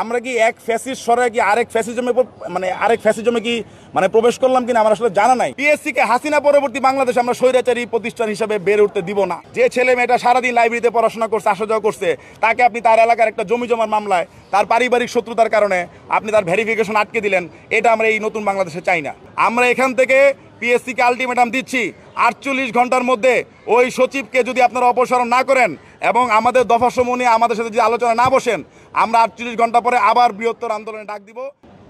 আমরা কি এক ফ্যাসিস্ট সরায় কি আরেক ফ্যাসিজমে কি প্রবেশ করলাম কিনা আমার আসলে জানা নাই। পিএসসি কে হাসিনা পরবর্তী বাংলাদেশ আমরা স্বৈরাচারী প্রতিষ্ঠান হিসেবে বেড়ে উঠতে দিব না। যে ছেলে মেয়েটা সারাদিন লাইব্রেরিতে পড়াশোনা করছে, আসা যাওয়া করছে, তাকে আপনি তার এলাকার একটা জমি জমার মামলায় তার পারিবারিক শত্রুতার কারণে আপনি তার ভেরিফিকেশন আটকে দিলেন, এটা আমরা এই নতুন বাংলাদেশে চাই না। আমরা এখান থেকে পিএসসি কে আলটিমেটাম দিচ্ছি, 48 ঘন্টার মধ্যে ওই সচিবকে যদি আপনারা অপসারণ না করেন এবং আমাদের দফাসমূহ নিয়ে আমাদের সাথে যদি আলোচনা না বসেন, আমরা 48 ঘন্টা পরে আবার বৃহত্তর আন্দোলনে ডাক দিব।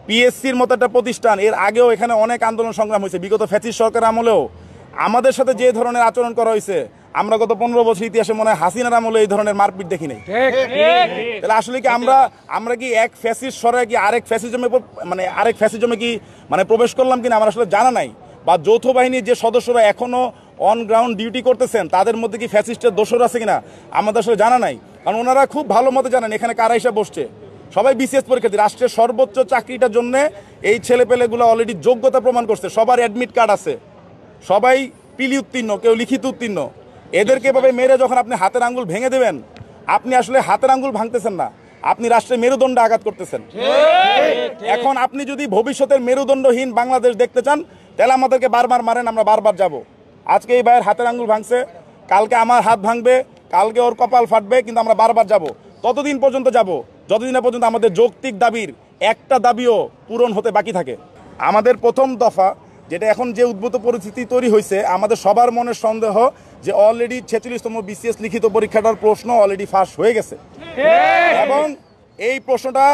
পিএসসির মতো একটা প্রতিষ্ঠান, এর আগেও এখানে অনেক আন্দোলন সংগ্রাম হয়েছে। বিগত ফ্যাসিস্ট সরকার আমলেও আমাদের সাথে যে ধরনের আচরণ করা হয়েছে, আমরা গত 15 বছর ইতিহাসে মনে হয় হাসিনার আমলে এই ধরনের মারপিট দেখি নাই। তাহলে আসলে কি আমরা কি এক ফ্যাসিস্ট সরায় কি আরেক ফ্যাসিজমে কি প্রবেশ করলাম কিনা আমার আসলে জানা নাই। বা যৌথ বাহিনীর যে সদস্যরা এখনো অন গ্রাউন্ড ডিউটি করতেছেন, তাদের মধ্যে কি ফ্যাসিস্টের দোষর আছে কিনা আমাদের আসলে জানা নাই। কারণ ওনারা খুব ভালো মতো জানেন এখানে কারা হিসাব বসছে। সবাই বিসিএস পরীক্ষার্থী, রাষ্ট্রের সর্বোচ্চ চাকরিটার জন্য এই ছেলেপেলেগুলো অলরেডি যোগ্যতা প্রমাণ করছে। সবার অ্যাডমিট কার্ড আছে, সবাই পিলি উত্তীর্ণ, কেউ লিখিত উত্তীর্ণ। এদেরকে এভাবে মেরে যখন আপনি হাতের আঙ্গুল ভেঙে দেবেন, আপনি আসলে হাতের আঙ্গুল ভাঙতেছেন না, আপনি রাষ্ট্রের মেরুদণ্ডে আঘাত করতেছেন। এখন আপনি যদি ভবিষ্যতের মেরুদণ্ডহীন বাংলাদেশ দেখতে চান, তাহলে আমাদেরকে বারবার মারেন, আমরা বারবার যাব। আজকে এই ভাইয়ের হাতের আঙ্গুল ভাঙছে, কালকে আমার হাত ভাঙবে, কালকে ওর কপাল ফাটবে, কিন্তু আমরা বারবার যাব। ততদিন পর্যন্ত যাব যতদিন পর্যন্ত আমাদের যৌক্তিক দাবির একটা দাবিও পূরণ হতে বাকি থাকে। আমাদের প্রথম দফা, যেটা এখন যে উদ্ভূত পরিস্থিতি তৈরি হয়েছে, আমাদের সবার মনের সন্দেহ যে অলরেডি 46তম বিসিএস লিখিত পরীক্ষাটার প্রশ্ন অলরেডি ফাঁস হয়ে গেছে এবং এই প্রশ্নটা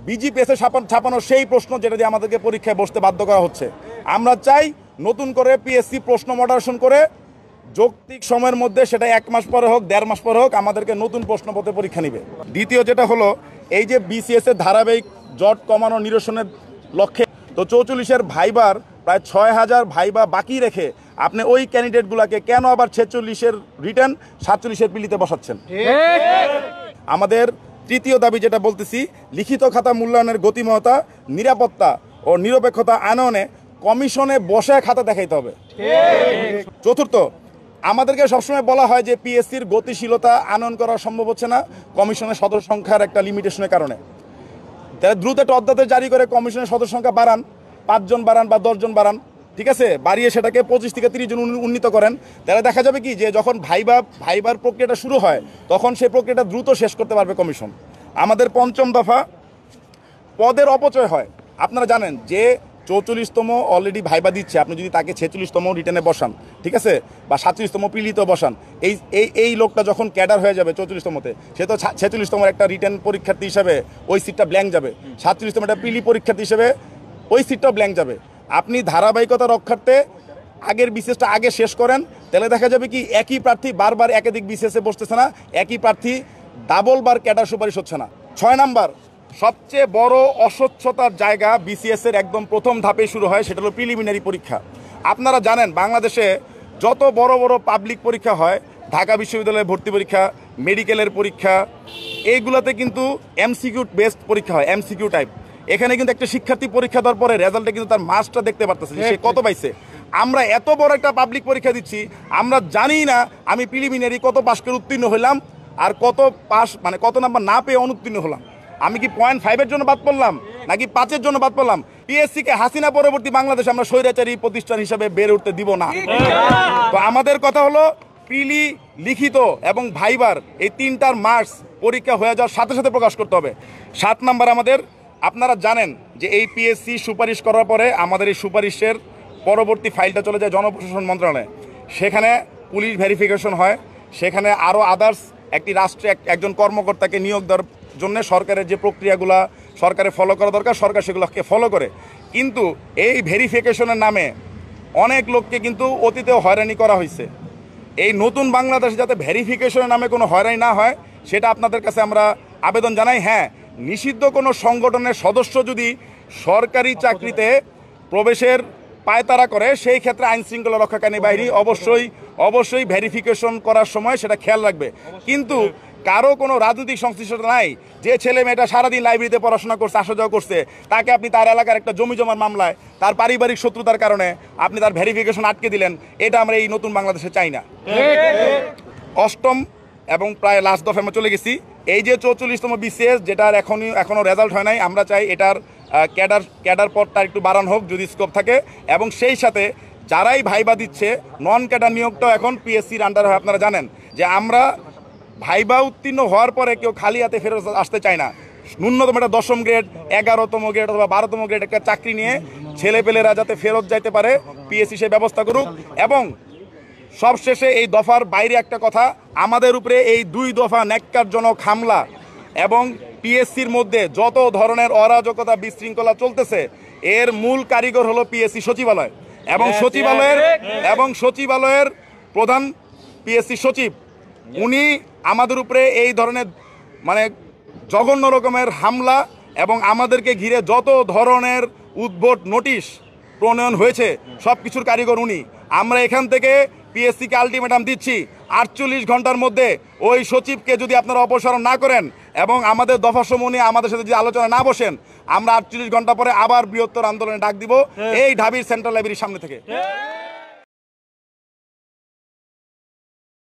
বিজিপিএসে ছাপানো সেই প্রশ্ন যেটা দিয়ে আমাদেরকে পরীক্ষায় বসতে বাধ্য করা হচ্ছে। আমরা চাই নতুন করে পিএসসি প্রশ্ন মডারেশন করে যৌক্তিক সময়ের মধ্যে, সেটা 1 মাস পরে হোক 1.5 মাস পরে হোক, আমাদেরকে নতুন প্রশ্নপত্রে পরীক্ষা নিবে। দ্বিতীয় যেটা হলো, এই যে বিসিএস এর ধারাবাহিক জট কমানো নিরসনের লক্ষ্যে তো 44-এর ভাইবার প্রায় 6000 ভাইবা বাকি রেখে আপনি ওই ক্যান্ডিডেটগুলোকে কেন আবার 46-এর রিটার্ন 47-এর পিলিতে বসাচ্ছেন? আমাদের তৃতীয় দাবি যেটা বলতেছি, লিখিত খাতা মূল্যায়নের গতিময়তা, নিরাপত্তা ও নিরপেক্ষতা আনয়নে কমিশনে বসে খাতা দেখাইতে হবে। চতুর্থ, আমাদেরকে সবসময় বলা হয় যে পিএসসির গতিশীলতা আনয়ন করা সম্ভব হচ্ছে না কমিশনের সদস্য সংখ্যার একটা লিমিটেশনের কারণে। তাহলে দ্রুত একটা অধ্যাদেশ জারি করে কমিশনের সদস্য সংখ্যা বাড়ান, 5 জন বাড়ান বা 10 জন বাড়ান, ঠিক আছে, বাড়িয়ে সেটাকে 25 থেকে 30 জন উন্নীত করেন। তাহলে দেখা যাবে কি যে যখন ভাইবার প্রক্রিয়াটা শুরু হয়, তখন সেই প্রক্রিয়াটা দ্রুত শেষ করতে পারবে কমিশন। আমাদের পঞ্চম দফা, পদের অপচয় হয়। আপনারা জানেন যে 44তম অলরেডি ভাইবা দিচ্ছে, আপনি যদি তাকে 46তম রিটার্নে বসান, ঠিক আছে, বা 47তম প্রিলিতে বসান, এই লোকটা যখন ক্যাডার হয়ে যাবে 44তমতে, সে তো 46তম একটা রিটার্ন পরীক্ষার্থী হিসাবে ওই সিটটা ব্ল্যাঙ্ক যাবে, 47তম একটা প্রিলি পরীক্ষার্থী হিসেবে ওই সিটটাও ব্ল্যাঙ্ক যাবে। আপনি ধারাবাহিকতা রক্ষার্থে আগের বিসিএসটা আগে শেষ করেন, তাহলে দেখা যাবে কি একই প্রার্থী বারবার একাধিক বিসিএসে বসতেছে না, একই প্রার্থী ডাবল বার ক্যাডার সুপারিশ হচ্ছে না। 6 নাম্বার, সবচেয়ে বড় অস্বচ্ছতার জায়গা বিসিএস এর একদম প্রথম ধাপে শুরু হয়, সেটা হলো প্রিলিমিনারি পরীক্ষা। আপনারা জানেন বাংলাদেশে যত বড় বড় পাবলিক পরীক্ষা হয়, ঢাকা বিশ্ববিদ্যালয়ের ভর্তি পরীক্ষা, মেডিকেলের পরীক্ষা, এইগুলোতে কিন্তু এমসিকিউ বেসড পরীক্ষা হয়, এমসিকিউ টাইপ। এখানে কিন্তু একটা শিক্ষার্থী পরীক্ষা দেওয়ার পরে রেজাল্টে কিন্তু তার মার্কসটা দেখতে পারতেছে সে কত পাইছে। আমরা এত বড় একটা পাবলিক পরীক্ষা দিচ্ছি, আমরা জানি না আমি প্রিলিমিনারি কত পাস করে উত্তীর্ণ হলাম আর কত কত নাম্বার না পেয়ে অনুত্তীর্ণ হলাম। আমি কি 0.5-এর জন্য বাদ পড়লাম নাকি 5-এর জন্য বাদ পড়লাম? পিএসসি কে হাসিনা পরবর্তী বাংলাদেশ আমরা স্বৈরাচারী প্রতিষ্ঠান হিসেবে বেড়ে উঠতে দিব না। তো আমাদের কথা হলো, প্রিলি, লিখিত এবং ভাইবার এই 3টার মার্কস পরীক্ষা হয়ে যাওয়ার সাথে সাথে প্রকাশ করতে হবে। 7 নাম্বার, আমাদের আপনারা জানেন যে এই পিএসসি সুপারিশ করার পরে আমাদের এই সুপারিশের পরবর্তী ফাইলটা চলে যায় জনপ্রশাসন মন্ত্রণালয়ে, সেখানে পুলিশ ভেরিফিকেশন হয়, সেখানে আরও আদার্স একটি রাষ্ট্রে একজন কর্মকর্তাকে নিয়োগ দেওয়ার জন্য সরকারের যে প্রক্রিয়াগুলো সরকারে ফলো করা দরকার, সরকার সেগুলোকে ফলো করে। কিন্তু এই ভেরিফিকেশনের নামে অনেক লোককে কিন্তু অতীতেও হয়রানি করা হয়েছে। এই নতুন বাংলাদেশে যাতে ভেরিফিকেশনের নামে কোনো হয়রানি না হয়, সেটা আপনাদের কাছে আমরা আবেদন জানাই। হ্যাঁ, নিষিদ্ধ কোনো সংগঠনের সদস্য যদি সরকারি চাকরিতে প্রবেশের পায়তারা করে, সেই ক্ষেত্রে আইন শৃঙ্খলা রক্ষাকারী বাহিনী অবশ্যই ভেরিফিকেশন করার সময় সেটা খেয়াল রাখবে। কিন্তু কারো কোনো রাজনৈতিক সংশ্লিষ্টতা নাই। যে ছেলে মেয়েটা সারাদিন লাইব্রেরিতে পড়াশোনা করছে, আসা যাওয়া করছে, তাকে আপনি তার এলাকার একটা জমি জমার মামলায় তার পারিবারিক শত্রুতার কারণে আপনি তার ভেরিফিকেশন আটকে দিলেন, এটা আমরা এই নতুন বাংলাদেশে চাই না। অষ্টম এবং প্রায় লাস্ট দফায় আমরা চলে গেছি, এই যে 44তম বিসিএস যেটার এখনো রেজাল্ট হয় নাই, আমরা চাই এটার ক্যাডার পদটা একটু বাড়ানো হোক যদি স্কোপ থাকে, এবং সেই সাথে যারাই ভাইবা দিচ্ছে নন ক্যাডার নিয়োগটাও এখন পিএসসির আন্ডারে হয়। আপনারা জানেন যে আমরা ভাইবা উত্তীর্ণ হওয়ার পরে কেউ খালি হাতে ফেরত আসতে চায় না। ন্যূনতম একটা 10ম গ্রেড, 11তম গ্রেড অথবা 12তম গ্রেড একটা চাকরি নিয়ে ছেলেপেলেরা যাতে ফেরত যাইতে পারে পিএসসি সে ব্যবস্থা করুক। এবং সবশেষে এই দফার বাইরে একটা কথা, আমাদের উপরে এই 2 দফা ন্যাক্কারজনক হামলা এবং পিএসসির মধ্যে যত ধরনের অরাজকতা বিশৃঙ্খলা চলতেছে এর মূল কারিগর হলো পিএসসি সচিবালয় এবং সচিবালয়ের প্রধান পিএসসি সচিব, উনি আমাদের উপরে এই ধরনের মানে জঘন্য রকমের হামলা এবং আমাদেরকে ঘিরে যত ধরনের উদ্ভট নোটিশ প্রণয়ন হয়েছে সব কিছুর কারিগর উনি। আমরা এখান থেকে পিএসসিকে আলটিমেটাম দিচ্ছি 48 ঘন্টার মধ্যে ওই সচিবকে যদি আপনারা অপসারণ না করেন এবং আমাদের দফাসমূহ নিয়ে আমাদের সাথে যদি আলোচনা না বসেন, আমরা 48 ঘন্টা পরে আবার বৃহত্তর আন্দোলনে ডাক দিব এই ঢাবির সেন্ট্রাল লাইব্রেরির সামনে থেকে।